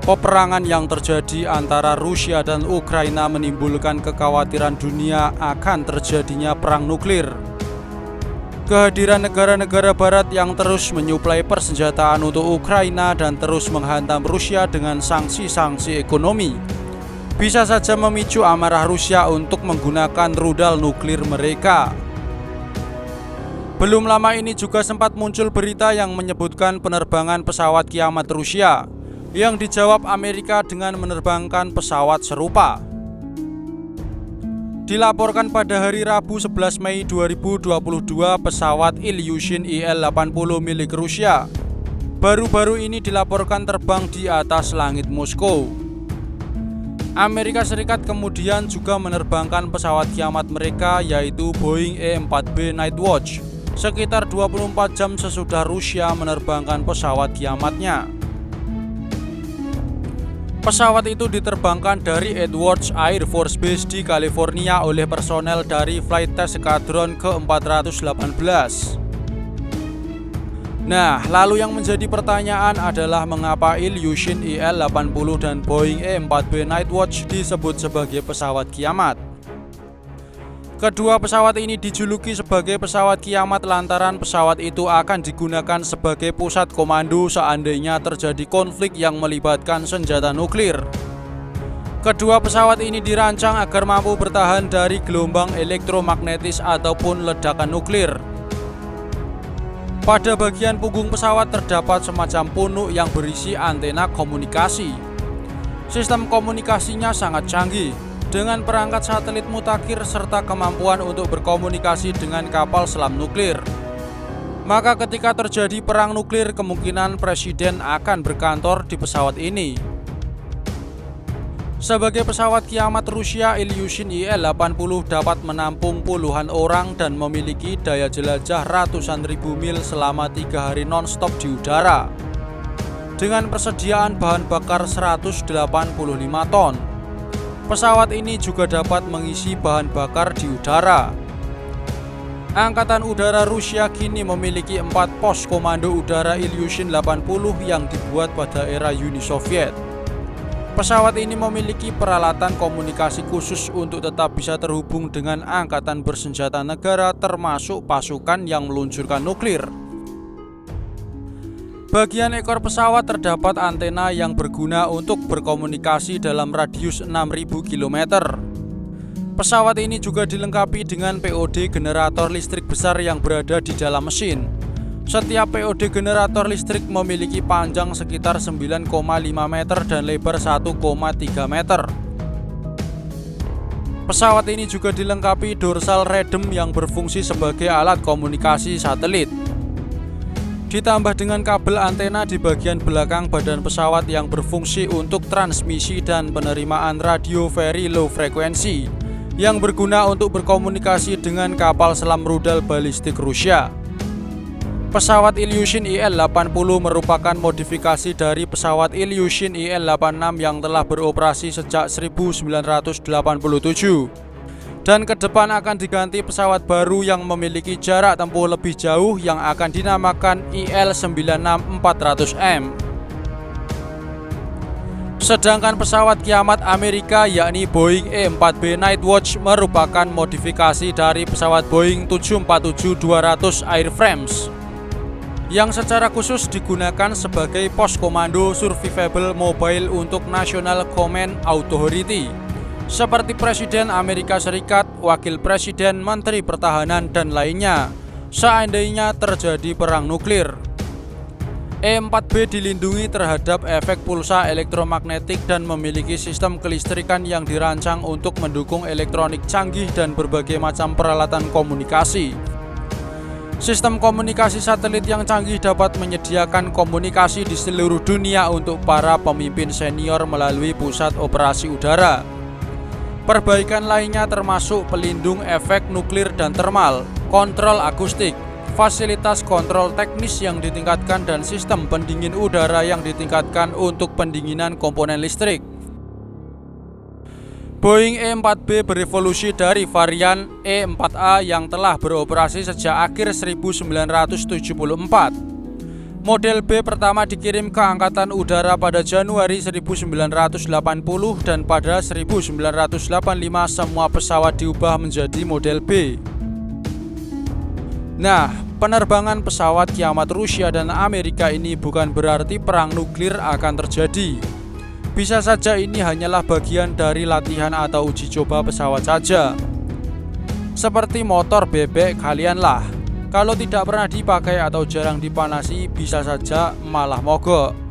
Peperangan yang terjadi antara Rusia dan Ukraina menimbulkan kekhawatiran dunia akan terjadinya perang nuklir. Kehadiran negara-negara barat yang terus menyuplai persenjataan untuk Ukraina dan terus menghantam Rusia dengan sanksi-sanksi ekonomi bisa saja memicu amarah Rusia untuk menggunakan rudal nuklir mereka. Belum lama ini juga sempat muncul berita yang menyebutkan penerbangan pesawat kiamat Rusia yang dijawab Amerika dengan menerbangkan pesawat serupa. Dilaporkan pada hari Rabu 11 Mei 2022 pesawat Ilyushin Il-80 milik Rusia baru-baru ini dilaporkan terbang di atas langit Moskow. Amerika Serikat kemudian juga menerbangkan pesawat kiamat mereka yaitu Boeing E-4B Nightwatch sekitar 24 jam sesudah Rusia menerbangkan pesawat kiamatnya. Pesawat itu diterbangkan dari Edwards Air Force Base di California oleh personel dari Flight Test Squadron ke-418. Nah, lalu yang menjadi pertanyaan adalah mengapa Ilyushin Il-80 dan Boeing E-4B Nightwatch disebut sebagai pesawat kiamat? Kedua pesawat ini dijuluki sebagai pesawat kiamat lantaran pesawat itu akan digunakan sebagai pusat komando seandainya terjadi konflik yang melibatkan senjata nuklir. Kedua pesawat ini dirancang agar mampu bertahan dari gelombang elektromagnetis ataupun ledakan nuklir. Pada bagian punggung pesawat terdapat semacam punuk yang berisi antena komunikasi. Sistem komunikasinya sangat canggih dengan perangkat satelit mutakhir serta kemampuan untuk berkomunikasi dengan kapal selam nuklir. Maka ketika terjadi perang nuklir, kemungkinan presiden akan berkantor di pesawat ini. Sebagai pesawat kiamat Rusia, Ilyushin Il-80 dapat menampung puluhan orang dan memiliki daya jelajah ratusan ribu mil selama 3 hari non-stop di udara. Dengan persediaan bahan bakar 185 ton. Pesawat ini juga dapat mengisi bahan bakar di udara. Angkatan Udara Rusia kini memiliki 4 pos komando udara Ilyushin 80 yang dibuat pada era Uni Soviet. Pesawat ini memiliki peralatan komunikasi khusus untuk tetap bisa terhubung dengan angkatan bersenjata negara termasuk pasukan yang meluncurkan nuklir. Bagian ekor pesawat terdapat antena yang berguna untuk berkomunikasi dalam radius 6.000 km. Pesawat ini juga dilengkapi dengan POD generator listrik besar yang berada di dalam mesin. Setiap POD generator listrik memiliki panjang sekitar 9,5 meter dan lebar 1,3 meter. Pesawat ini juga dilengkapi dorsal radome yang berfungsi sebagai alat komunikasi satelit. Ditambah dengan kabel antena di bagian belakang badan pesawat yang berfungsi untuk transmisi dan penerimaan radio very low frekuensi yang berguna untuk berkomunikasi dengan kapal selam rudal balistik Rusia. Pesawat Ilyushin Il-80 merupakan modifikasi dari pesawat Ilyushin Il-86 yang telah beroperasi sejak 1987. Dan ke depan akan diganti pesawat baru yang memiliki jarak tempuh lebih jauh yang akan dinamakan Il-96-400M. Sedangkan pesawat kiamat Amerika yakni Boeing E-4B Nightwatch merupakan modifikasi dari pesawat Boeing 747-200 Airframes yang secara khusus digunakan sebagai pos komando survivable mobile untuk National Command Authority seperti Presiden Amerika Serikat, Wakil Presiden, Menteri Pertahanan, dan lainnya seandainya terjadi perang nuklir. E-4B dilindungi terhadap efek pulsa elektromagnetik dan memiliki sistem kelistrikan yang dirancang untuk mendukung elektronik canggih dan berbagai macam peralatan komunikasi. Sistem komunikasi satelit yang canggih dapat menyediakan komunikasi di seluruh dunia untuk para pemimpin senior melalui pusat operasi udara. Perbaikan lainnya termasuk pelindung efek nuklir dan termal, kontrol akustik, fasilitas kontrol teknis yang ditingkatkan dan sistem pendingin udara yang ditingkatkan untuk pendinginan komponen listrik. Boeing E-4B berevolusi dari varian E-4A yang telah beroperasi sejak akhir 1974. Model B pertama dikirim ke Angkatan Udara pada Januari 1980 dan pada 1985 semua pesawat diubah menjadi model B. Nah, penerbangan pesawat kiamat Rusia dan Amerika ini bukan berarti perang nuklir akan terjadi. Bisa saja ini hanyalah bagian dari latihan atau uji coba pesawat saja. Seperti motor bebek kalianlah. Kalau tidak pernah dipakai atau jarang dipanasi, bisa saja malah mogok.